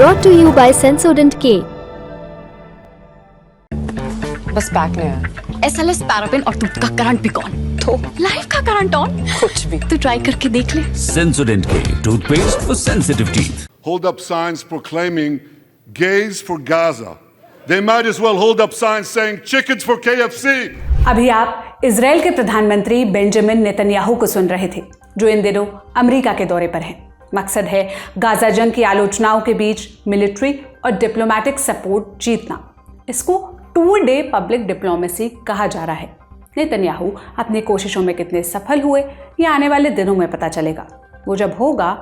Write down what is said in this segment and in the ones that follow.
brought to you by Sensodent K. बस back नहीं आया। SLS पैराफिन और दूध का करंट भी कौन? तो लाइफ का करंट ऑन? कुछ भी। तो ट्राई करके देख ले। Sensodent K toothpaste for sensitive teeth. Hold up signs proclaiming gays for Gaza. They might as well hold up signs saying chickens for KFC. अभी आप इजराइल के प्रधानमंत्री बेंजामिन नेतन्याहू को सुन रहे थे, जो इन दिनों अमेरिका के दौरे पर हैं। मकसद है गाजा जंग की आलोचनाओं के बीच मिलिट्री और डिप्लोमेटिक सपोर्ट जीतना। इसको 2 डे पब्लिक डिप्लोमेसी कहा जा रहा है। नेतन्याहू अपनी कोशिशों में कितने सफल हुए ये आने वाले दिनों में पता चलेगा। वो जब होगा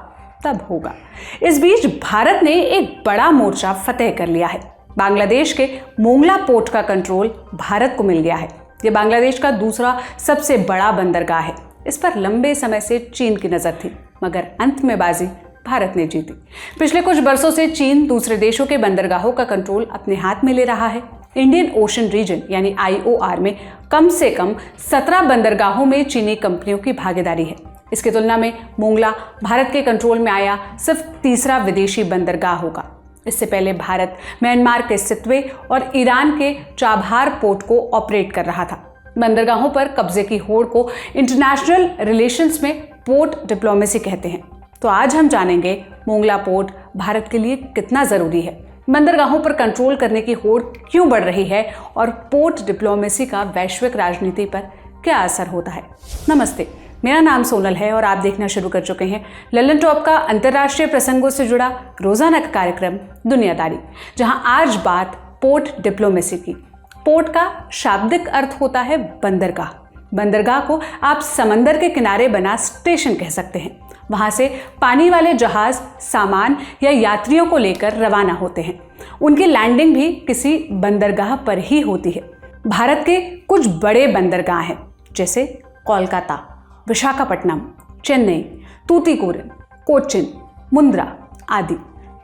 तब होगा। इस बीच भारत ने एक बड़ा मोर्चा फतेह कर लिया है। बांग्लादेश के मोंगला पोर्ट का कंट्रोल भारत को मिल गया है। ये बांग्लादेश का दूसरा सबसे बड़ा बंदरगाह है। इस पर लंबे समय से चीन की नजर थी, मगर अंत में बाजी भारत ने जीती। पिछले कुछ बरसों से चीन दूसरे देशों के बंदरगाहों का कंट्रोल अपने हाथ में ले रहा है। इंडियन ओशन रीजन यानी IOR में कम से कम 17 बंदरगाहों में चीनी कंपनियों की भागीदारी है। इसकी तुलना में मोंगला भारत के कंट्रोल में आया सिर्फ तीसरा विदेशी बंदरगाह होगा। इससे पहले भारत म्यांमार के सितवे और ईरान के चाबहार पोर्ट को ऑपरेट कर रहा था। बंदरगाहों पर कब्जे की होड़ को इंटरनेशनल रिलेशंस में पोर्ट डिप्लोमेसी कहते हैं। तो आज हम जानेंगे मोंगला पोर्ट भारत के लिए कितना जरूरी है, बंदरगाहों पर कंट्रोल करने की होड़ क्यों बढ़ रही है और पोर्ट डिप्लोमेसी का वैश्विक राजनीति पर क्या असर होता है। नमस्ते, मेरा नाम सोनल है और आप देखना शुरू कर चुके हैं ललन टॉप का अंतर्राष्ट्रीय प्रसंगों से जुड़ा रोजाना का कार्यक्रम दुनियादारी, जहां आज बात पोर्ट डिप्लोमेसी की। पोर्ट का शाब्दिक अर्थ होता है बंदरगाह। बंदरगाह को आप समंदर के किनारे बना स्टेशन कह सकते हैं। वहां से पानी वाले जहाज सामान या यात्रियों को लेकर रवाना होते हैं। उनकी लैंडिंग भी किसी बंदरगाह पर ही होती है। भारत के कुछ बड़े बंदरगाह हैं, जैसे कोलकाता, विशाखापट्टनम, चेन्नई, तूतीकोरिन, कोच्चिन, मुंद्रा आदि।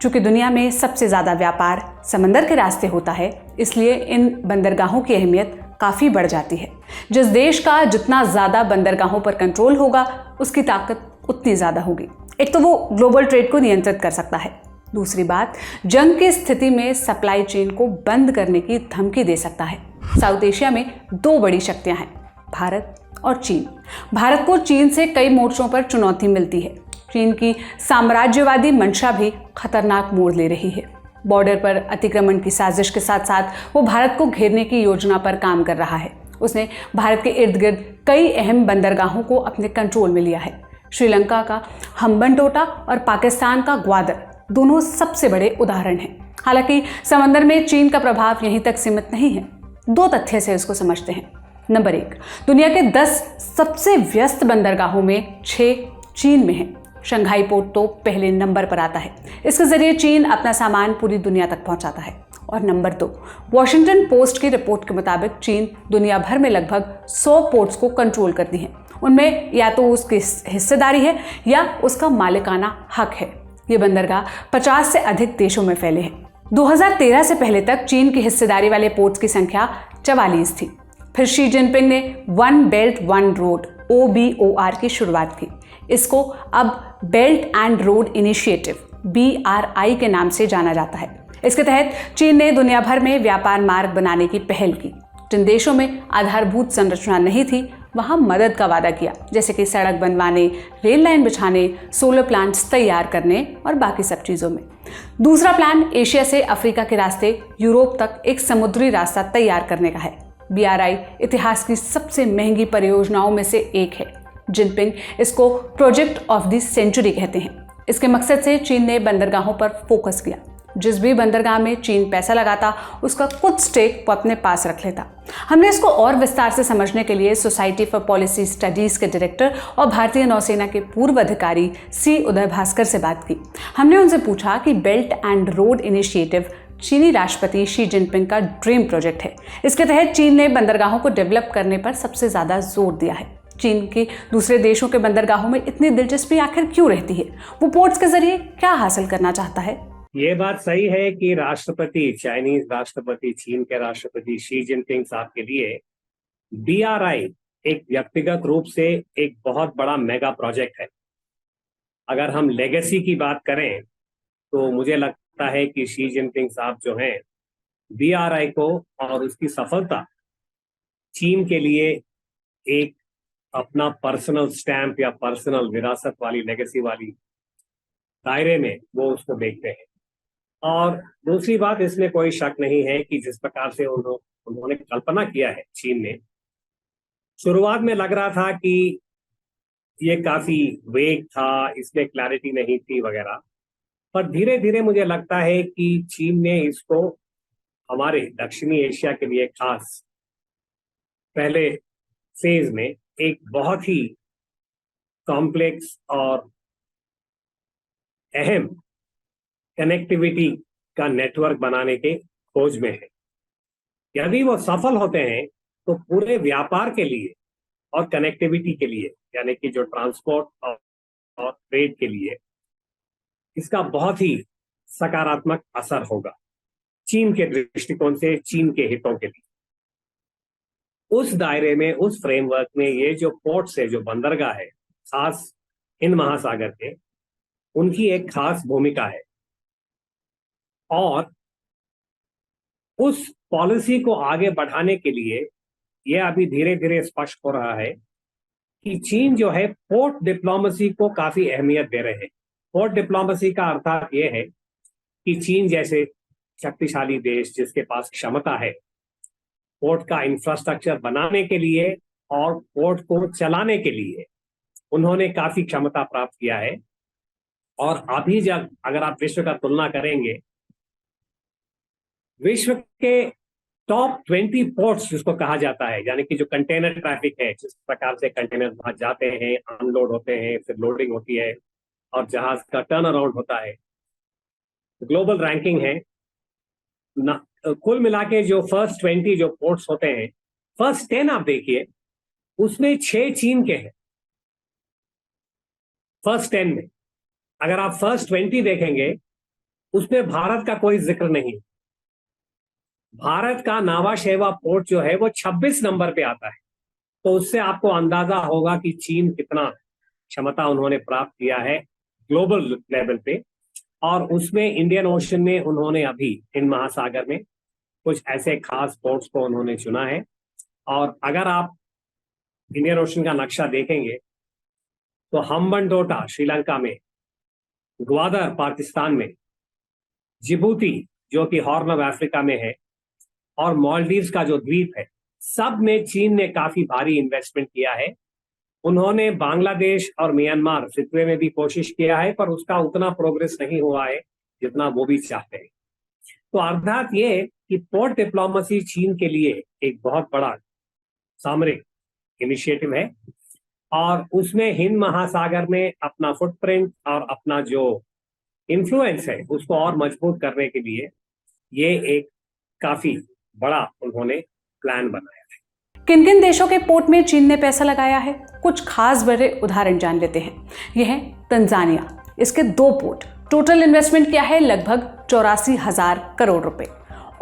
चूंकि दुनिया में सबसे ज़्यादा व्यापार समंदर के रास्ते होता है, इसलिए इन बंदरगाहों की अहमियत काफ़ी बढ़ जाती है। जिस देश का जितना ज़्यादा बंदरगाहों पर कंट्रोल होगा, उसकी ताकत उतनी ज़्यादा होगी। एक तो वो ग्लोबल ट्रेड को नियंत्रित कर सकता है। दूसरी बात, जंग की स्थिति में सप्लाई चेन को बंद करने की धमकी दे सकता है। साउथ एशिया में 2 बड़ी शक्तियां हैं, भारत और चीन। भारत को चीन से कई मोर्चों पर चुनौती मिलती है। चीन की साम्राज्यवादी मंशा भी खतरनाक मोड़ ले रही है। बॉर्डर पर अतिक्रमण की साजिश के साथ साथ वो भारत को घेरने की योजना पर काम कर रहा है। उसने भारत के इर्द गिर्द कई अहम बंदरगाहों को अपने कंट्रोल में लिया है। श्रीलंका का हम्बनटोटा और पाकिस्तान का ग्वादर दोनों सबसे बड़े उदाहरण हैं। हालांकि समंदर में चीन का प्रभाव यहीं तक सीमित नहीं है। 2 तथ्य से इसको समझते हैं। नंबर 1, दुनिया के 10 सबसे व्यस्त बंदरगाहों में 6 चीन में हैं। शंघाई पोर्ट तो पहले नंबर पर आता है। इसके जरिए चीन अपना सामान पूरी दुनिया तक पहुंचाता है। और नंबर 2, वॉशिंगटन पोस्ट की रिपोर्ट के मुताबिक चीन दुनिया भर में लगभग 100 पोर्ट्स को कंट्रोल करती है। उनमें या तो उसकी हिस्सेदारी है या उसका मालिकाना हक है। ये बंदरगाह 50 से अधिक देशों में फैले हैं। 2013 से पहले तक चीन की हिस्सेदारी वाले पोर्ट्स की संख्या 44 थी। फिर शी जिनपिंग ने one belt one road OBOR की शुरुआत की। इसको अब belt and road initiative BRI के नाम से जाना जाता है। इसके तहत चीन ने दुनिया भर में व्यापार मार्ग बनाने की पहल की। जिन देशों में आधारभूत संरचना नहीं थी, वहां मदद का वादा किया, जैसे कि सड़क बनवाने, रेल लाइन बिछाने, सोलर प्लांट्स तैयार करने और बाकी सब चीज़ों में। दूसरा प्लान एशिया से अफ्रीका के रास्ते यूरोप तक एक समुद्री रास्ता तैयार करने का है। BRI इतिहास की सबसे महंगी परियोजनाओं में से एक है। जिनपिंग इसको प्रोजेक्ट ऑफ द सेंचुरी कहते हैं। इसके मकसद से चीन ने बंदरगाहों पर फोकस किया। जिस भी बंदरगाह में चीन पैसा लगाता, उसका कुछ स्टेक वो अपने पास रख लेता। हमने इसको और विस्तार से समझने के लिए सोसाइटी फॉर पॉलिसी स्टडीज के डायरेक्टर और भारतीय नौसेना के पूर्व अधिकारी C उदय भास्कर से बात की। हमने उनसे पूछा कि बेल्ट एंड रोड इनिशिएटिव चीनी राष्ट्रपति शी जिनपिंग का ड्रीम प्रोजेक्ट है। इसके तहत चीन ने बंदरगाहों को डेवलप करने पर सबसे ज्यादा जोर दिया है। चीन की दूसरे देशों के बंदरगाहों में इतनी दिलचस्पी आखिर क्यों रहती है? वो पोर्ट्स के जरिए क्या हासिल करना चाहता है? ये बात सही है कि राष्ट्रपति, चाइनीज राष्ट्रपति, चीन के राष्ट्रपति शी जिनपिंग साहब के लिए BRI एक व्यक्तिगत रूप से एक बहुत बड़ा मेगा प्रोजेक्ट है। अगर हम लेगेसी की बात करें तो मुझे लगता लगता है कि शी जिनपिंग साहब जो हैं BRI को और उसकी सफलता चीन के लिए एक अपना पर्सनल स्टैंप या पर्सनल विरासत वाली लेगेसी वाली दायरे में वो उसको देखते हैं। और दूसरी बात, इसमें कोई शक नहीं है कि जिस प्रकार से उन्होंने कल्पना किया है चीन ने, शुरुआत में लग रहा था कि ये काफी वेग था, इसमें क्लैरिटी नहीं थी वगैरह, पर धीरे धीरे मुझे लगता है कि चीन ने इसको हमारे दक्षिणी एशिया के लिए खास पहले फेज में एक बहुत ही कॉम्प्लेक्स और अहम कनेक्टिविटी का नेटवर्क बनाने के खोज में है। यदि वो सफल होते हैं तो पूरे व्यापार के लिए और कनेक्टिविटी के लिए, यानी कि जो ट्रांसपोर्ट और ट्रेड के लिए, इसका बहुत ही सकारात्मक असर होगा चीन के दृष्टिकोण से, चीन के हितों के लिए। उस दायरे में, उस फ्रेमवर्क में ये जो पोर्ट्स है, जो बंदरगाह है, खास हिंद महासागर के, उनकी एक खास भूमिका है। और उस पॉलिसी को आगे बढ़ाने के लिए यह अभी धीरे धीरे स्पष्ट हो रहा है कि चीन जो है पोर्ट डिप्लोमेसी को काफी अहमियत दे रहे हैं। पोर्ट डिप्लोमेसी का अर्थात यह है कि चीन जैसे शक्तिशाली देश जिसके पास क्षमता है पोर्ट का इंफ्रास्ट्रक्चर बनाने के लिए और पोर्ट को चलाने के लिए, उन्होंने काफी क्षमता प्राप्त किया है। और अभी जब अगर आप विश्व का तुलना करेंगे, विश्व के टॉप 20 पोर्ट्स जिसको कहा जाता है, यानी कि जो कंटेनर ट्रैफिक है, जिस प्रकार से कंटेनर वहां जाते हैं, अनलोड होते हैं, फिर लोडिंग होती है और जहाज का टर्न अराउंड होता है, ग्लोबल रैंकिंग है ना, कुल मिला के जो फर्स्ट 20 जो पोर्ट्स होते हैं, फर्स्ट 10 आप देखिए, उसमें 6 चीन के हैं फर्स्ट 10 में। अगर आप फर्स्ट 20 देखेंगे उसमें भारत का कोई जिक्र नहीं। भारत का नावा शेवा पोर्ट जो है वो 26 नंबर पे आता है। तो उससे आपको अंदाजा होगा कि चीन कितना क्षमता उन्होंने प्राप्त किया है ग्लोबल लेवल पे। और उसमें इंडियन ओशन में उन्होंने अभी हिंद महासागर में कुछ ऐसे खास पोर्ट्स को उन्होंने चुना है। और अगर आप इंडियन ओशन का नक्शा देखेंगे तो हम्बनटोटा श्रीलंका में, ग्वादर पाकिस्तान में, जिबूती जो कि हॉर्न ऑफ अफ्रीका में है, और मालदीव्स का जो द्वीप है, सब में चीन ने काफी भारी इन्वेस्टमेंट किया है। उन्होंने बांग्लादेश और म्यांमार सितवे में भी कोशिश किया है, पर उसका उतना प्रोग्रेस नहीं हुआ है जितना वो भी चाहते हैं। तो अर्थात ये कि पोर्ट डिप्लोमेसी चीन के लिए एक बहुत बड़ा सामरिक इनिशिएटिव है और उसमें हिंद महासागर में अपना फुटप्रिंट और अपना जो इन्फ्लुएंस है उसको और मजबूत करने के लिए ये एक काफी बड़ा उन्होंने प्लान बनाया है। किन किन देशों के पोर्ट में चीन ने पैसा लगाया है, कुछ खास बड़े उदाहरण जान लेते हैं। यह है तंजानिया, इसके 2 पोर्ट, टोटल इन्वेस्टमेंट क्या है लगभग 84,000 करोड़ रुपए।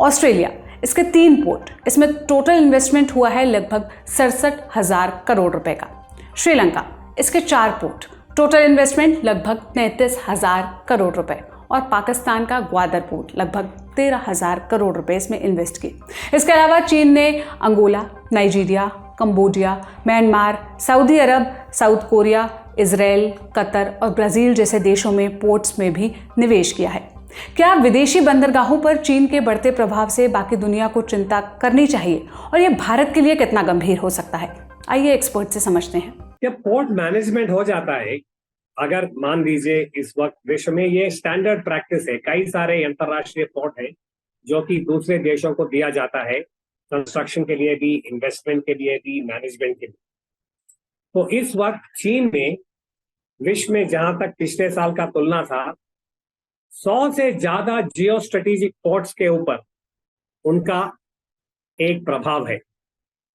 ऑस्ट्रेलिया, इसके 3 पोर्ट, इसमें टोटल इन्वेस्टमेंट हुआ है लगभग 67,000 करोड़ रुपए का। श्रीलंका, इसके 4 पोर्ट, टोटल इन्वेस्टमेंट लगभग 33,000 करोड़ रुपए। और पाकिस्तान का ग्वादर पोर्ट लगभग 13,000 करोड़ रुपए इसमें इन्वेस्ट किए। इसके अलावा चीन ने Angola, Nigeria, Cambodia, Myanmar, Saudi Arab, South Korea, Israel, Qatar और ब्राजील जैसे देशों में पोर्ट्स में भी निवेश किया है। क्या विदेशी बंदरगाहों पर चीन के बढ़ते प्रभाव से बाकी दुनिया को चिंता करनी चाहिए और यह भारत के लिए कितना गंभीर हो सकता है? आइए एक्सपर्ट से समझते हैं। जब पोर्ट मैनेजमेंट हो जाता है, अगर मान लीजिए इस वक्त विश्व में ये स्टैंडर्ड प्रैक्टिस है, कई सारे अंतरराष्ट्रीय पोर्ट हैं जो कि दूसरे देशों को दिया जाता है कंस्ट्रक्शन के लिए भी, इन्वेस्टमेंट के लिए भी, मैनेजमेंट के लिए। तो इस वक्त चीन में विश्व में जहां तक पिछले साल का तुलना था, 100 से ज्यादा जियो स्ट्रेटेजिक पोर्ट्स के ऊपर उनका एक प्रभाव है,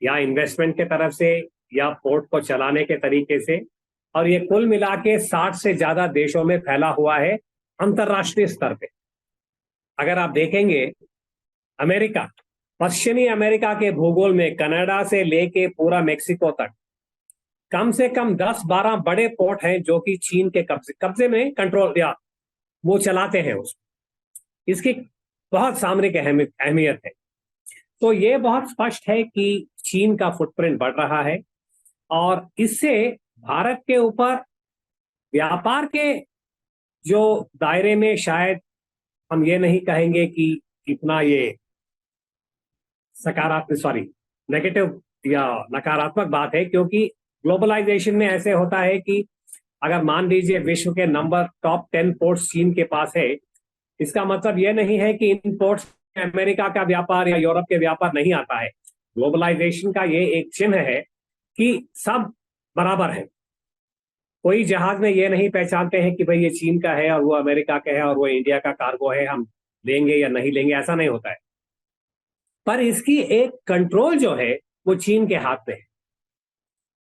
या इन्वेस्टमेंट के तरफ से या पोर्ट को चलाने के तरीके से। और ये कुल मिला के 60 से ज्यादा देशों में फैला हुआ है अंतरराष्ट्रीय स्तर पे। अगर आप देखेंगे अमेरिका, पश्चिमी अमेरिका के भूगोल में कनाडा से लेके पूरा मेक्सिको तक कम से कम 10-12 बड़े पोर्ट हैं जो कि चीन के कब्जे में कंट्रोल या वो चलाते हैं उसको। इसकी बहुत सामरिक अहमियत है। तो ये बहुत स्पष्ट है कि चीन का फुटप्रिंट बढ़ रहा है और इससे भारत के ऊपर व्यापार के जो दायरे में शायद हम ये नहीं कहेंगे कि इतना ये नेगेटिव या नकारात्मक बात है, क्योंकि ग्लोबलाइजेशन में ऐसे होता है कि अगर मान लीजिए विश्व के नंबर टॉप 10 पोर्ट्स चीन के पास है, इसका मतलब यह नहीं है कि इन पोर्ट्स में अमेरिका का व्यापार या यूरोप के व्यापार नहीं आता है। ग्लोबलाइजेशन का ये एक चिन्ह है कि सब बराबर है। कोई जहाज में ये नहीं पहचानते हैं कि भाई ये चीन का है और वो अमेरिका का है और वो इंडिया का कार्गो है, हम लेंगे या नहीं लेंगे, ऐसा नहीं होता है। पर इसकी एक कंट्रोल जो है वो चीन के हाथ में है।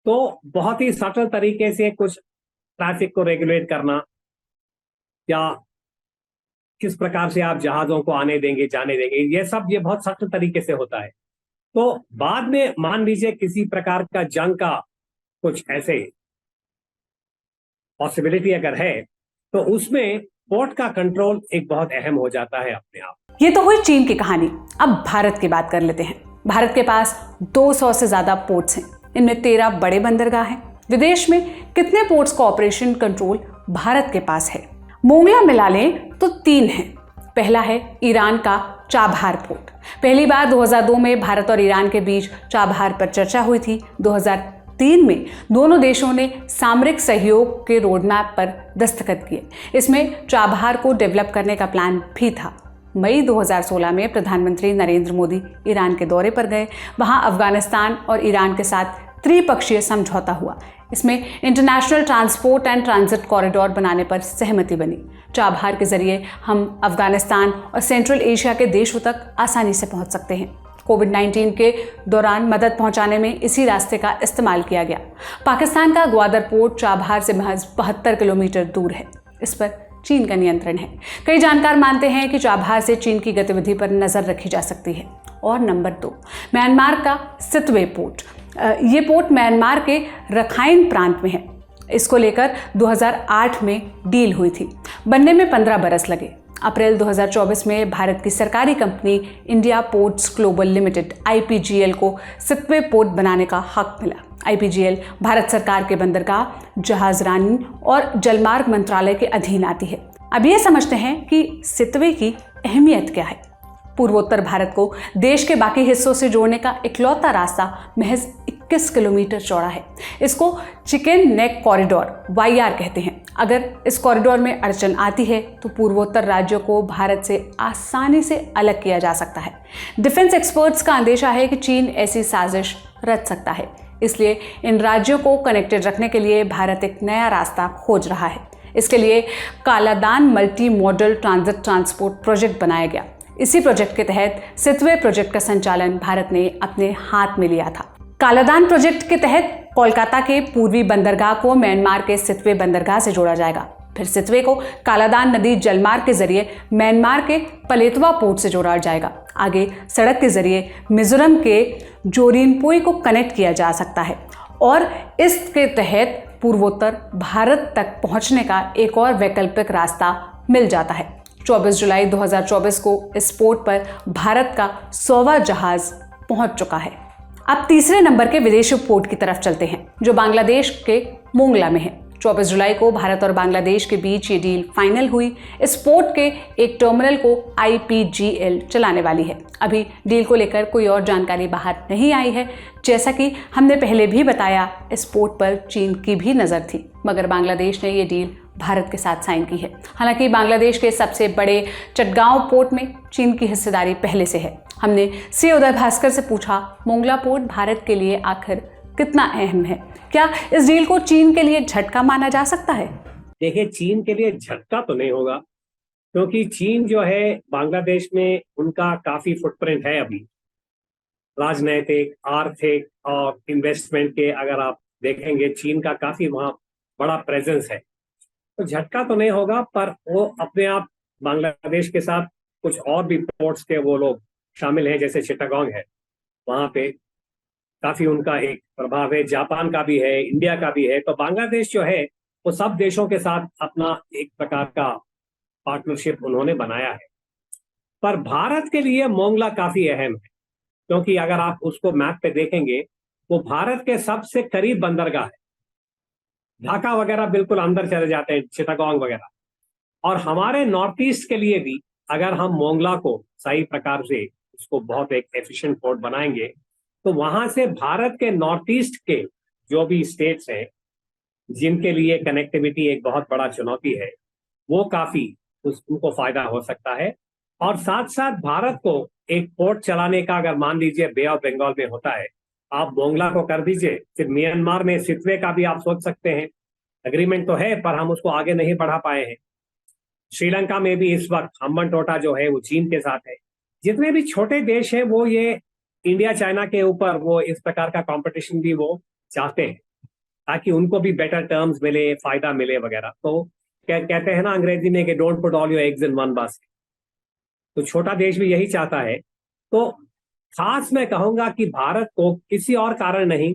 तो बहुत ही सटल तरीके से कुछ ट्रैफिक को रेगुलेट करना या किस प्रकार से आप जहाजों को आने देंगे जाने देंगे, ये बहुत सख्त तरीके से होता है। तो बाद में मान लीजिए किसी प्रकार का जंग का कुछ ऐसे पॉसिबिलिटी अगर है, तो उसमें पोर्ट का कंट्रोल एक बहुत अहम हो जाता है अपने आप। ये तो हुई चीन की कहानी। अब भारत की बात कर लेते हैं। भारत के पास 200 से ज्यादा पोर्ट्स हैं। इनमें 13 बड़े बंदरगाह हैं। विदेश में कितने पोर्ट्स का ऑपरेशन कंट्रोल भारत के पास है? मोंगला मिला लें तो 3 हैं। पहला है ईरान का चाबहार पोर्ट। पहली बार 2002 में भारत और ईरान के बीच चाबहार पर चर्चा हुई थी। 2003 में दोनों देशों ने सामरिक सहयोग के रोडमैप पर दस्तखत किए। इसमें चाबहार को डेवलप करने का प्लान भी था। मई 2016 में प्रधानमंत्री नरेंद्र मोदी ईरान के दौरे पर गए। वहां अफगानिस्तान और ईरान के साथ त्रिपक्षीय समझौता हुआ। इसमें international transport and transit corridor बनाने पर सहमति बनी। चाबहार के जरिए हम अफगानिस्तान और सेंट्रल एशिया के देशों तक आसानी से पहुंच सकते हैं। कोविड-19 के दौरान मदद पहुंचाने में इसी रास्ते का इस्तेमाल किया गया। पाकिस्तान का ग्वादर पोर्ट चाबहार से महज 72 किलोमीटर दूर है। इस पर चीन का नियंत्रण है। कई जानकार मानते हैं कि चाबहार से चीन की गतिविधि पर नजर रखी जा सकती है। और नंबर 2, म्यांमार का सितवे पोर्ट। ये पोर्ट म्यांमार के रखाइन प्रांत में है। इसको लेकर 2008 में डील हुई थी। बनने में 15 बरस लगे। अप्रैल 2024 में भारत की सरकारी company India ports global limited IPGL को सितवे पोर्ट बनाने का हक मिला। IPGL भारत सरकार के बंदरगाह, जहाजरानी और जलमार्ग मंत्रालय के अधीन आती है। अब ये समझते हैं कि सितवे की अहमियत क्या है। पूर्वोत्तर भारत को देश के बाकी हिस्सों से जोड़ने का इकलौता रास्ता महज 21 किलोमीटर चौड़ा है। इसको चिकन नेक कॉरिडोर YR कहते हैं। अगर इस कॉरिडोर में अड़चन आती है तो पूर्वोत्तर राज्यों को भारत से आसानी से अलग किया जा सकता है। डिफेंस एक्सपर्ट्स का अंदेशा है कि चीन ऐसी साजिश रच सकता है। इसलिए इन राज्यों को कनेक्टेड रखने के लिए भारत एक नया रास्ता खोज रहा है। इसके लिए Kaladan multi modal transit transport project बनाया गया। इसी प्रोजेक्ट के तहत सितवे प्रोजेक्ट का संचालन भारत ने अपने हाथ में लिया था। कालादान प्रोजेक्ट के तहत कोलकाता के पूर्वी बंदरगाह को म्यांमार के सितवे बंदरगाह से जोड़ा जाएगा। फिर सितवे को कालादान नदी जलमार्ग के जरिए म्यांमार के पलेतवा पोर्ट से जोड़ा जाएगा। आगे सड़क के जरिए मिजोरम के जोरिनपोई को कनेक्ट किया जा सकता है और इसके तहत पूर्वोत्तर भारत तक पहुंचने का एक और वैकल्पिक रास्ता मिल जाता है। 24 जुलाई 2024 को इस पोर्ट पर भारत का 100वां जहाज पहुंच चुका है। अब तीसरे नंबर के विदेशी पोर्ट की तरफ चलते हैं, जो बांग्लादेश के मोंगला में है। 24 जुलाई को भारत और बांग्लादेश के बीच ये डील फाइनल हुई। इस पोर्ट के एक टर्मिनल को IPGL चलाने वाली है। अभी डील को लेकर कोई और जानकारी बाहर नहीं आई है। जैसा कि हमने पहले भी बताया, इस पोर्ट पर चीन की भी नज़र थी, मगर बांग्लादेश ने ये डील भारत के साथ साइन की है। हालांकि बांग्लादेश के सबसे बड़े चटगांव पोर्ट में चीन की हिस्सेदारी पहले से है। हमने C उदय भास्कर से पूछा, मोंगला पोर्ट भारत के लिए आखिर कितना अहम है? क्या इस डील को चीन के लिए झटका माना जा सकता है? देखिए, चीन के लिए झटका तो नहीं होगा, क्योंकि चीन जो है बांग्लादेश में उनका काफी फुटप्रिंट है। अभी राजनैतिक, आर्थिक और इन्वेस्टमेंट के अगर आप देखेंगे, चीन का काफी वहाँ बड़ा प्रेजेंस है। तो झटका तो नहीं होगा, पर वो अपने आप बांग्लादेश के साथ कुछ और भी पोर्ट्स के वो लोग शामिल हैं, जैसे चिटागोंग है, वहाँ पे काफी उनका एक प्रभाव है। जापान का भी है, इंडिया का भी है। तो बांग्लादेश जो है वो सब देशों के साथ अपना एक प्रकार का पार्टनरशिप उन्होंने बनाया है। पर भारत के लिए मोंगला काफी अहम है, क्योंकि अगर आप उसको मैप पे देखेंगे वो भारत के सबसे करीब बंदरगाह है। ढाका वगैरह बिल्कुल अंदर चले जाते हैं, चिटागोंग वगैरह। और हमारे नॉर्थ ईस्ट के लिए भी अगर हम मोंगला को सही प्रकार से उसको बहुत एक एफिशिएंट पोर्ट बनाएंगे तो वहां से भारत के नॉर्थ ईस्ट के जो भी स्टेट्स हैं जिनके लिए कनेक्टिविटी एक बहुत बड़ा चुनौती है, वो काफी उनको फायदा हो सकता है। और साथ साथ भारत को एक पोर्ट चलाने का अगर मान लीजिए बे ऑफ बंगाल में होता है, आप मोंगला को कर दीजिए, फिर म्यांमार में सितवे का भी आप सोच सकते हैं। एग्रीमेंट तो है पर हम उसको आगे नहीं बढ़ा पाए हैं। श्रीलंका में भी इस वक्त हम्बनटोटा जो है वो चीन के साथ है। जितने भी छोटे देश हैं वो ये इंडिया चाइना के ऊपर वो इस प्रकार का कंपटीशन भी वो चाहते हैं ताकि उनको भी बेटर टर्म्स मिले, फायदा मिले वगैरह। तो कहते हैं ना अंग्रेजी में कि don't put all your eggs in one basket. तो छोटा देश भी यही चाहता है। तो खास मैं कहूंगा कि भारत को किसी और कारण नहीं,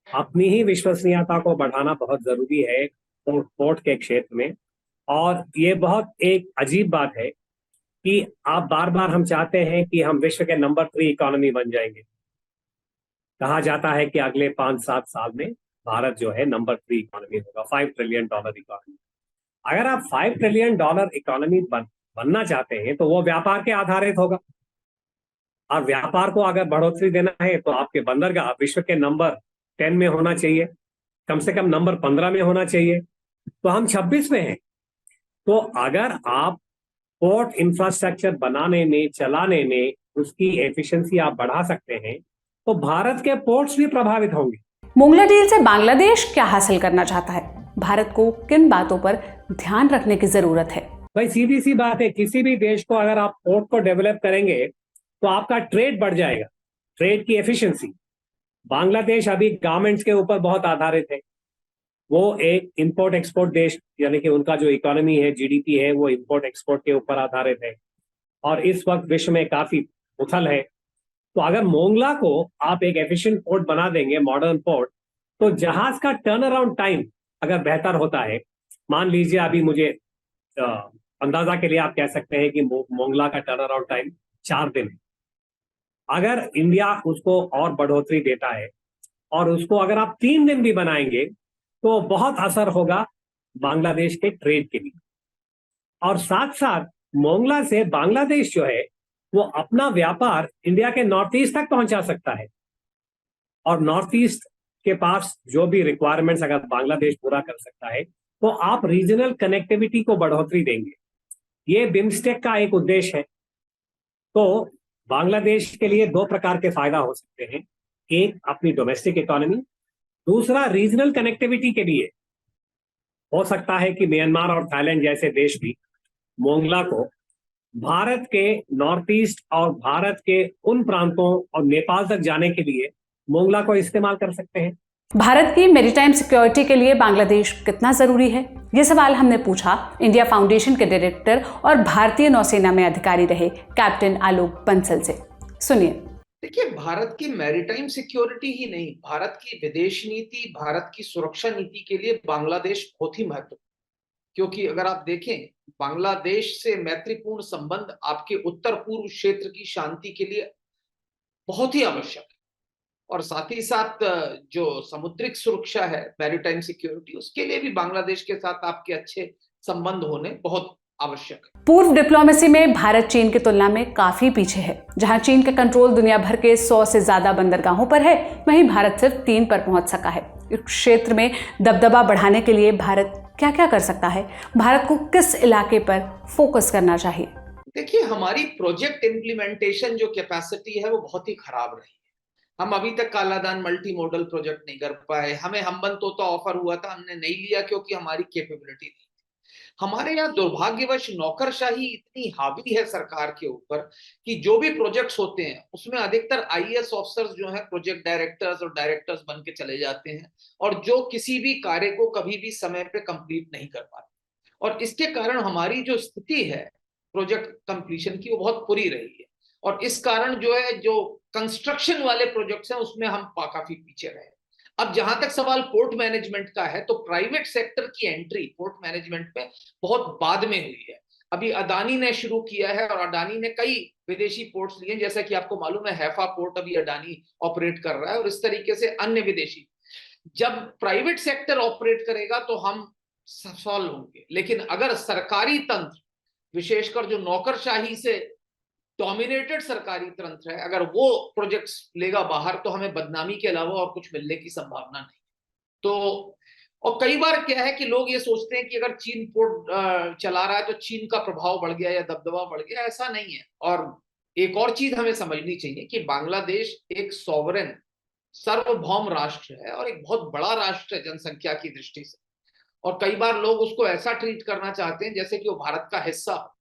अपनी ही विश्वसनीयता को बढ़ाना बहुत जरूरी है पोर्ट के क्षेत्र में। और ये बहुत एक अजीब बात है कि आप बार बार हम चाहते हैं कि हम विश्व के नंबर 3 इकोनॉमी बन जाएंगे। कहा जाता है कि अगले 5-7 साल में भारत जो है नंबर 3 इकोनॉमी होगा, $5 ट्रिलियन इकोनॉमी। अगर आप $5 ट्रिलियन इकोनॉमी बनना चाहते हैं तो वो व्यापार के आधारित होगा। और व्यापार को अगर बढ़ोतरी देना है तो आपके बंदरगाह विश्व के नंबर 10 में होना चाहिए, कम से कम नंबर 15 में होना चाहिए। तो हम 26 में हैं। तो अगर आप पोर्ट इंफ्रास्ट्रक्चर बनाने में, चलाने में उसकी एफिशिएंसी आप बढ़ा सकते हैं तो भारत के पोर्ट्स भी प्रभावित होंगे। मोंगला डील से बांग्लादेश क्या हासिल करना चाहता है? भारत को किन बातों पर ध्यान रखने की जरूरत है? भाई सीधी सी बात है, किसी भी देश को अगर आप पोर्ट को डेवलप करेंगे तो आपका ट्रेड बढ़ जाएगा, ट्रेड की एफिशिएंसी। बांग्लादेश अभी गारमेंट्स के ऊपर बहुत आधारित है। वो एक इंपोर्ट एक्सपोर्ट देश, यानी कि उनका जो इकोनॉमी है, जीडीपी है, वो इंपोर्ट एक्सपोर्ट के ऊपर आधारित है। और इस वक्त विश्व में काफी उथल है। तो अगर मोंगला को आप एक एफिशिएंट पोर्ट बना देंगे, मॉडर्न पोर्ट, तो जहाज का टर्न अराउंड टाइम अगर बेहतर होता है, मान लीजिए अभी मुझे अंदाजा के लिए आप कह सकते हैं कि मोंगला का टर्न अराउंड टाइम 4 दिन है। अगर इंडिया उसको और बढ़ोतरी देता है और उसको अगर आप 3 दिन भी बनाएंगे तो बहुत असर होगा बांग्लादेश के ट्रेड के लिए। और साथ साथ मोंगला से बांग्लादेश जो है वो अपना व्यापार इंडिया के नॉर्थ ईस्ट तक पहुंचा सकता है। और नॉर्थ ईस्ट के पास जो भी रिक्वायरमेंट्स अगर बांग्लादेश पूरा कर सकता है तो आप रीजनल कनेक्टिविटी को बढ़ोतरी देंगे। ये बिम्स्टेक का एक उद्देश्य है। तो बांग्लादेश के लिए 2 प्रकार के फायदा हो सकते हैं, एक अपनी डोमेस्टिक इकोनॉमी, दूसरा रीजनल कनेक्टिविटी के लिए हो सकता है कि म्यांमार और थाईलैंड जैसे देश भी मोंगला को भारत के नॉर्थ ईस्ट और भारत के उन प्रांतों और नेपाल तक जाने के लिए मोंगला को इस्तेमाल कर सकते हैं। भारत की मैरीटाइम सिक्योरिटी के लिए बांग्लादेश कितना जरूरी है? ये सवाल हमने पूछा इंडिया फाउंडेशन के डायरेक्टर और भारतीय नौसेना में अधिकारी रहे कैप्टन आलोक बंसल से। सुनिए। देखिए, भारत की मैरीटाइम सिक्योरिटी ही नहीं, भारत की विदेश नीति, भारत की सुरक्षा नीति के लिए बांग्लादेश बहुत ही महत्वपूर्ण, क्योंकि अगर आप देखें बांग्लादेश से मैत्रीपूर्ण संबंध आपके उत्तर पूर्व क्षेत्र की शांति के लिए बहुत ही आवश्यक है। और साथ ही साथ जो समुद्रिक सुरक्षा है, मैरीटाइम सिक्योरिटी, उसके लिए भी बांग्लादेश के साथ आपके अच्छे संबंध होने बहुत आवश्यक है। पूर्व डिप्लोमेसी में भारत चीन की तुलना में काफी पीछे है। जहां चीन का कंट्रोल दुनिया भर के 100 से ज्यादा बंदरगाहों पर है, वहीं भारत सिर्फ 3 पर पहुंच सका है। इस क्षेत्र में दबदबा बढ़ाने के लिए भारत क्या क्या कर सकता है? भारत को किस इलाके पर फोकस करना चाहिए? देखिए, हमारी प्रोजेक्ट इम्प्लीमेंटेशन जो कैपेसिटी है वो बहुत ही खराब रही है। हम अभी तक कालादान मल्टी मॉडल प्रोजेक्ट नहीं कर पाए। हमें हम्बनटोटा ऑफर हुआ था, हमने नहीं लिया क्योंकि हमारी कैपेबिलिटी नहीं। हमारे यहाँ दुर्भाग्यवश नौकरशाही इतनी हावी है सरकार के ऊपर कि जो भी प्रोजेक्ट्स होते हैं उसमें अधिकतर आईएएस ऑफिसर्स जो है प्रोजेक्ट डायरेक्टर्स और डायरेक्टर्स बन के चले जाते हैं और जो किसी भी कार्य को कभी भी समय पे कंप्लीट नहीं कर पाते। और इसके कारण हमारी जो स्थिति है प्रोजेक्ट कंप्लीशन की वो बहुत बुरी रही है। और इस कारण जो है जो कंस्ट्रक्शन वाले प्रोजेक्ट्स हैं उसमें हम काफी पीछे रहे। अब जहां तक सवाल पोर्ट मैनेजमेंट का है तो प्राइवेट सेक्टर की एंट्री पोर्ट मैनेजमेंट में बहुत बाद में हुई है। अभी अडानी ने शुरू किया है और अडानी ने कई विदेशी पोर्ट्स लिए, जैसा कि आपको मालूम है हैफा पोर्ट अभी अडानी ऑपरेट कर रहा है, और इस तरीके से अन्य विदेशी। जब प्राइवेट सेक्टर ऑपरेट करेगा तो हम सफल होंगे, लेकिन अगर सरकारी तंत्र, विशेषकर जो नौकरशाही से डोमिनेटेड सरकारी तंत्र है, अगर वो प्रोजेक्ट्स लेगा बाहर, तो हमें बदनामी के अलावा और कुछ मिलने की संभावना नहीं। तो और कई बार क्या है कि लोग ये सोचते हैं कि अगर चीन पोर्ट चला रहा है तो चीन का प्रभाव बढ़ गया या दबदबा बढ़ गया, ऐसा नहीं है। और एक और चीज हमें समझनी चाहिए कि बांग्लादेश एक सॉवरेन सार्वभौम राष्ट्र है और एक बहुत बड़ा राष्ट्र है जनसंख्या की दृष्टि से, और कई बार लोग उसको ऐसा ट्रीट करना चाहते हैं जैसे कि वो भारत का हिस्सा हो।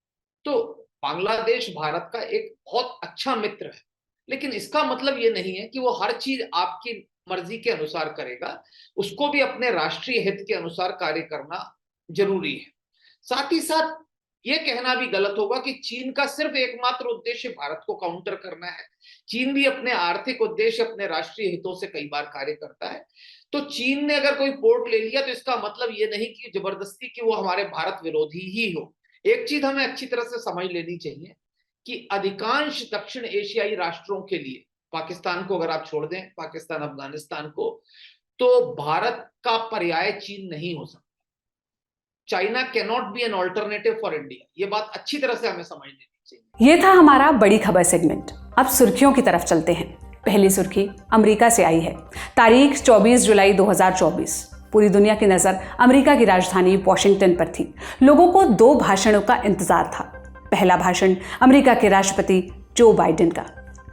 तो बांग्लादेश भारत का एक बहुत अच्छा मित्र है, लेकिन इसका मतलब ये नहीं है कि वो हर चीज आपकी मर्जी के अनुसार करेगा, उसको भी अपने राष्ट्रीय हित के अनुसार कार्य करना जरूरी है। साथ ही साथ ये कहना भी गलत होगा कि चीन का सिर्फ एकमात्र उद्देश्य भारत को काउंटर करना है। चीन भी अपने आर्थिक उद्देश्य, अपने राष्ट्रीय हितों से कई बार कार्य करता है। तो चीन ने अगर कोई पोर्ट ले लिया तो इसका मतलब ये नहीं कि जबरदस्ती कि वो हमारे भारत विरोधी ही हो। एक चीज हमें अच्छी तरह से समझ लेनी चाहिए कि अधिकांश दक्षिण एशियाई राष्ट्रों के लिए, पाकिस्तान को अगर आप छोड़ दें, पाकिस्तान अफगानिस्तान को, तो भारत का पर्याय चीन नहीं हो सकता। China can not be an alternative for India. ये बात अच्छी तरह से हमें समझ लेनी चाहिए। ये था हमारा बड़ी खबर सेगमेंट। अब सुर्खियों की तरफ चलते हैं। पहली सुर्खी अमेरिका से आई है। तारीख 24 जुलाई 2024। पूरी दुनिया की नजर अमेरिका की राजधानी वॉशिंगटन पर थी। लोगों को 2 भाषणों का इंतजार था। पहला भाषण अमेरिका के राष्ट्रपति जो बाइडेन का।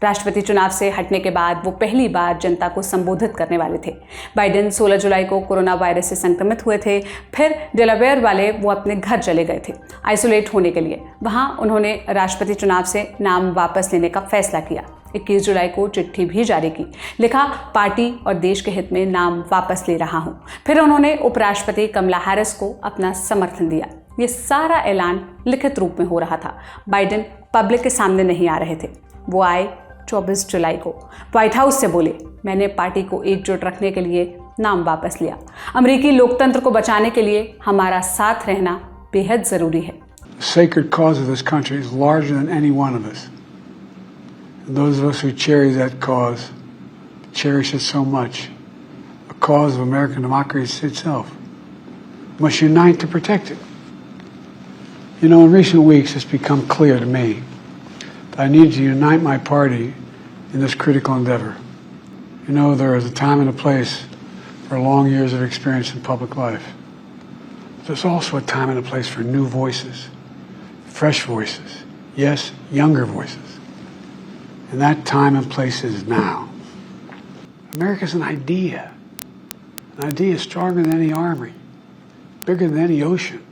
राष्ट्रपति चुनाव से हटने के बाद वो पहली बार जनता को संबोधित करने वाले थे। बाइडेन 16 जुलाई को कोरोना वायरस से संक्रमित हुए थे। फिर डेलावेयर वाले वो अपने घर चले गए थे आइसोलेट होने के लिए। वहाँ उन्होंने राष्ट्रपति चुनाव से नाम वापस लेने का फैसला किया। 21 जुलाई को चिट्ठी भी जारी की, लिखा पार्टी और देश के हित में नाम वापस ले रहा हूँ। फिर उन्होंने उपराष्ट्रपति कमला हैरिस को अपना समर्थन दिया। ये सारा ऐलान लिखित रूप में हो रहा था। बाइडेन पब्लिक के सामने नहीं आ रहे थे। वो आए 24 जुलाई को व्हाइट हाउस से बोले, मैंने पार्टी को एकजुट रखने के लिए नाम वापस लिया। अमेरिकी लोकतंत्र को बचाने के लिए हमारा साथ रहना बेहद जरूरी है। The sacred cause of this country is larger than any one of us. And those of us who cherish that cause cherish it so much. The cause of American democracy itself must unite to protect it. You know, in recent weeks it's become clear to me that I need to unite my party in this critical endeavor. You know, there is a time and a place for long years of experience in public life. But there's also a time and a place for new voices, fresh voices, yes, younger voices. And that time and place is now. America's an idea. An idea is stronger than any army, bigger than any ocean,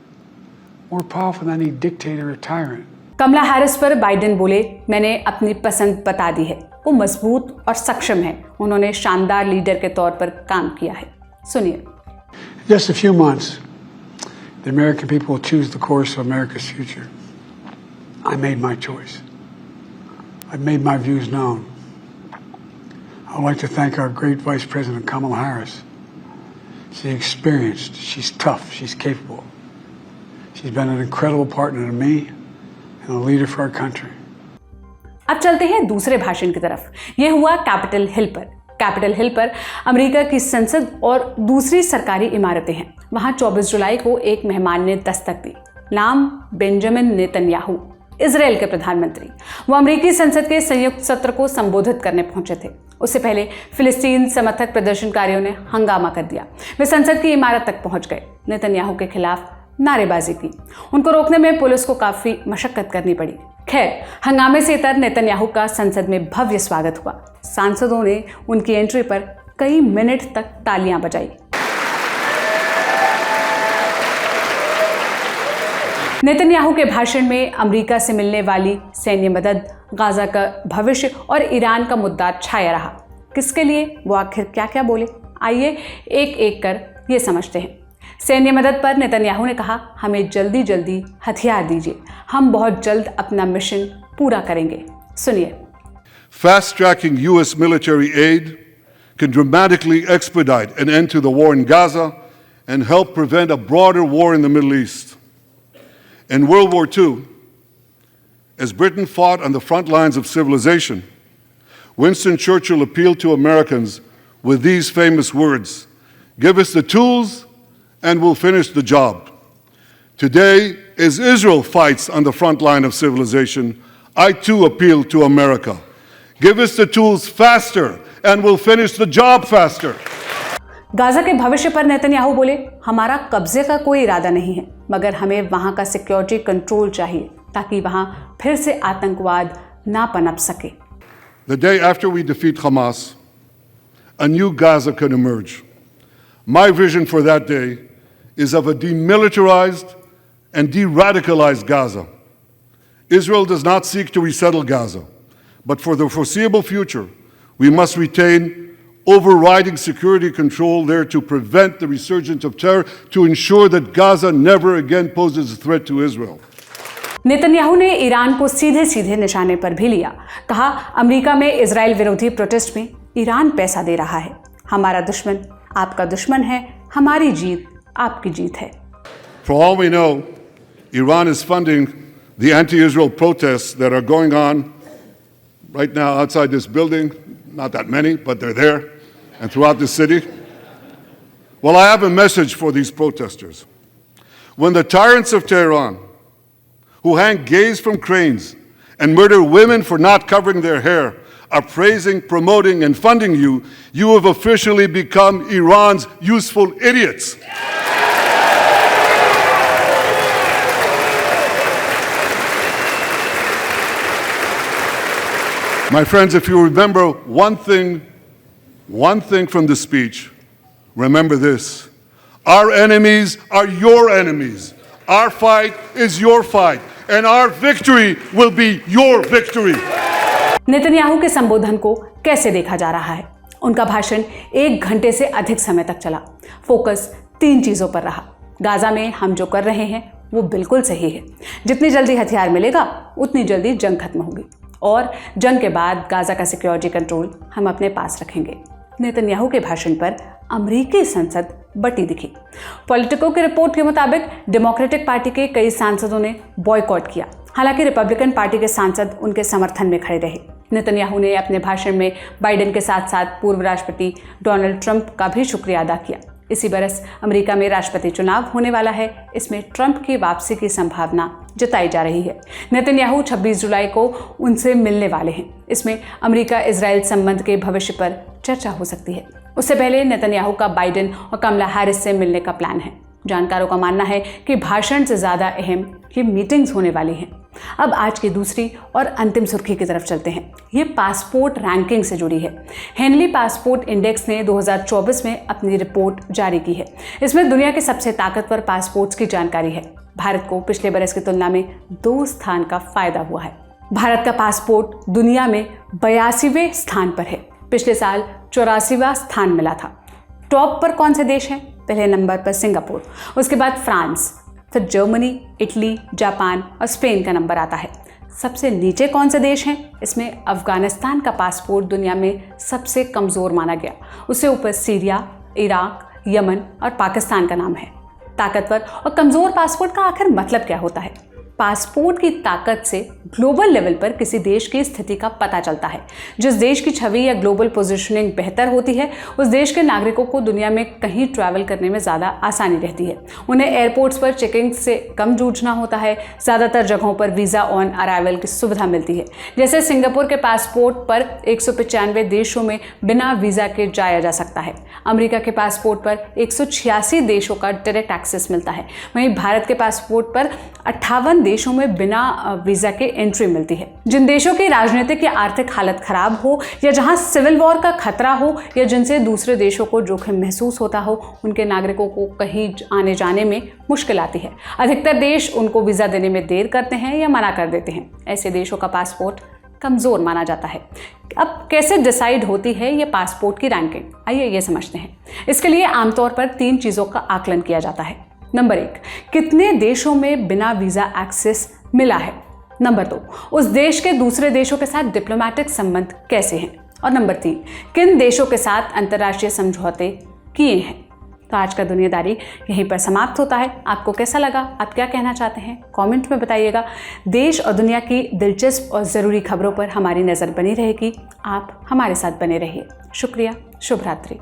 more powerful than any dictator or tyrant. Kamala Harris पर Biden बोले, मैंने अपनी पसंद बता दी है। वो मजबूत और सक्षम है। उन्होंने शानदार लीडर के तौर पर काम किया है। सुनिए। Just a few months, the American people will choose the course of America's future. I made my choice. I've made my views known. I would like to thank our great Vice President Kamala Harris. She's experienced, she's tough, she's capable. She's been an incredible partner to me and a leader for our country. अब चलते हैं दूसरे भाषण की तरफ। यह हुआ Capitol Hill पर। कैपिटल हिल पर अमेरिका की संसद और दूसरी सरकारी इमारतें हैं। वहां 24 जुलाई को एक मेहमान ने दस्तक दी। नाम बेंजामिन नेतन्याहू, इजराइल के प्रधानमंत्री। वो अमेरिकी संसद के संयुक्त सत्र को संबोधित करने पहुंचे थे। उससे पहले फिलिस्तीन समर्थक प्रदर्शनकारियों ने हंगामा कर दिया। वे संसद की इमारत तक पहुंच गए, नेतन्याहू के खिलाफ नारेबाजी की। उनको रोकने में पुलिस को काफी मशक्कत करनी पड़ी। खैर, हंगामे से इतर नेतन्याहू का संसद में भव्य स्वागत हुआ। सांसदों ने उनकी एंट्री पर कई मिनट तक तालियां बजाई। नेतन्याहू के भाषण में अमेरिका से मिलने वाली सैन्य मदद, गाजा का भविष्य और ईरान का मुद्दा छाया रहा। किसके लिए, वो आखिर क्या क्या बोले, आइए एक एक कर ये समझते हैं। सैन्य मदद पर नेतन्याहू ने कहा, हमें जल्दी जल्दी हथियार दीजिए, हम बहुत जल्द अपना मिशन पूरा करेंगे। सुनिए। Fast tracking U.S. military aid can dramatically expedite an end to the war in Gaza and help prevent a broader war in the Middle East. In World War II, as Britain fought on the front lines of civilization, Winston Churchill appealed to Americans with these famous words: "Give us the tools and we'll finish the job." Today, as Israel fights on the front line of civilization, I too appeal to America. Give us the tools faster and we'll finish the job faster. Gaza के भविष्य पर Netanyahu बोले, हमारा कब्जे का कोई इरादा नहीं है, मगर हमें वहां का सिक्योरिटी कंट्रोल चाहिए ताकि वहां फिर से आतंकवाद ना पनप सके। The day after we defeat Hamas, a new Gaza can emerge. My vision for that day is of a demilitarized and de-radicalized Gaza. Israel does not seek to resettle Gaza, but for the foreseeable future, we must retain overriding security control there to prevent the resurgence of terror, to ensure that Gaza never again poses a threat to Israel. Netanyahu ने Iran को सीधे सीधे निशाने पर भी लिया। कहा, America में इजराइल विरोधी प्रोटेस्ट में ईरान पैसा दे रहा है। हमारा दुश्मन आपका दुश्मन है, हमारी जीत आपकी जीत है। For all we know, Iran is funding the anti-Israel protests that are going on right now outside this building. Not that many, but they're there, and throughout the city. Well, I have a message for these protesters. When the tyrants of Tehran, who hang gays from cranes and murder women for not covering their hair, are praising, promoting, and funding you, you have officially become Iran's useful idiots. My friends, if you remember one thing from the speech, remember this: our enemies are your enemies. Our fight is your fight, and our victory will be your victory. Netanyahu के संबोधन को कैसे देखा जा रहा है? उनका भाषण 1 घंटे से अधिक समय तक चला। फोकस 3 चीजों पर रहा। गाजा में हम जो कर रहे हैं वो बिल्कुल सही है। जितनी जल्दी हथियार मिलेगा उतनी जल्दी जंग खत्म होगी, और जंग के बाद गाजा का सिक्योरिटी कंट्रोल हम अपने पास रखेंगे। नेतन्याहू के भाषण पर अमेरिकी संसद बटी दिखी। पॉलिटिको की रिपोर्ट के मुताबिक डेमोक्रेटिक पार्टी के कई सांसदों ने बॉयकॉट किया। हालांकि रिपब्लिकन पार्टी के सांसद उनके समर्थन में खड़े रहे। नेतन्याहू ने अपने भाषण में बाइडेन के साथ साथ पूर्व राष्ट्रपति डोनाल्ड ट्रंप का भी शुक्रिया अदा किया। इसी बरस अमेरिका में राष्ट्रपति चुनाव होने वाला है। इसमें ट्रंप की वापसी की संभावना जताई जा रही है। नेतन्याहू 26 जुलाई को उनसे मिलने वाले हैं। इसमें अमेरिका इजराइल संबंध के भविष्य पर चर्चा हो सकती है। उससे पहले नेतन्याहू का बाइडेन और कमला हैरिस से मिलने का प्लान है। जानकारों का मानना है कि भाषण से ज़्यादा अहम ये मीटिंग्स होने वाली हैं। अब आज की दूसरी और अंतिम सुर्खी की तरफ चलते हैं। ये पासपोर्ट रैंकिंग से जुड़ी है। हेनली पासपोर्ट इंडेक्स ने 2024 में अपनी रिपोर्ट जारी की है। इसमें दुनिया के सबसे ताकतवर पासपोर्ट्स की जानकारी है। भारत को पिछले बरस की तुलना में 2 स्थान का फायदा हुआ है। भारत का पासपोर्ट दुनिया में 82वें स्थान पर है। पिछले साल 84वां स्थान मिला था। टॉप पर कौन से देश हैं? पहले नंबर पर सिंगापुर, उसके बाद फ्रांस, फिर जर्मनी, इटली, जापान और स्पेन का नंबर आता है। सबसे नीचे कौन से देश हैं? इसमें अफगानिस्तान का पासपोर्ट दुनिया में सबसे कमज़ोर माना गया। उससे ऊपर सीरिया, इराक, यमन और पाकिस्तान का नाम है। ताकतवर और कमज़ोर पासपोर्ट का आखिर मतलब क्या होता है? पासपोर्ट की ताकत से ग्लोबल लेवल पर किसी देश की स्थिति का पता चलता है। जिस देश की छवि या ग्लोबल पोजीशनिंग बेहतर होती है, उस देश के नागरिकों को दुनिया में कहीं ट्रैवल करने में ज़्यादा आसानी रहती है। उन्हें एयरपोर्ट्स पर चेकिंग से कम जूझना होता है। ज़्यादातर जगहों पर वीज़ा ऑन अराइवल की सुविधा मिलती है। जैसे सिंगापुर के पासपोर्ट पर 195 देशों में बिना वीज़ा के जाया जा सकता है। अमेरिका के पासपोर्ट पर 186 देशों का डायरेक्ट एक्सेस मिलता है। वहीं भारत के पासपोर्ट पर 58 देशों में बिना वीजा के एंट्री मिलती है। जिन देशों की राजनीतिक या आर्थिक हालत खराब हो, या जहां सिविल वॉर का खतरा हो, या जिनसे दूसरे देशों को जोखिम महसूस होता हो, उनके नागरिकों को कहीं आने जाने में मुश्किल आती है। अधिकतर देश उनको वीजा देने में देर करते हैं या मना कर देते हैं। ऐसे देशों का पासपोर्ट कमजोर माना जाता है। अब कैसे डिसाइड होती है ये पासपोर्ट की रैंकिंग? आइए ये समझते हैं। इसके लिए आमतौर पर 3 चीजों का आकलन किया जाता है। नंबर 1, कितने देशों में बिना वीजा एक्सेस मिला है। नंबर 2, उस देश के दूसरे देशों के साथ डिप्लोमेटिक संबंध कैसे हैं। और नंबर 3, किन देशों के साथ अंतर्राष्ट्रीय समझौते किए हैं। तो आज का दुनियादारी यहीं पर समाप्त होता है। आपको कैसा लगा, आप क्या कहना चाहते हैं, कमेंट में बताइएगा। देश और दुनिया की दिलचस्प और ज़रूरी खबरों पर हमारी नज़र बनी रहेगी। आप हमारे साथ बने रहिए। शुक्रिया, शुभ रात्रि।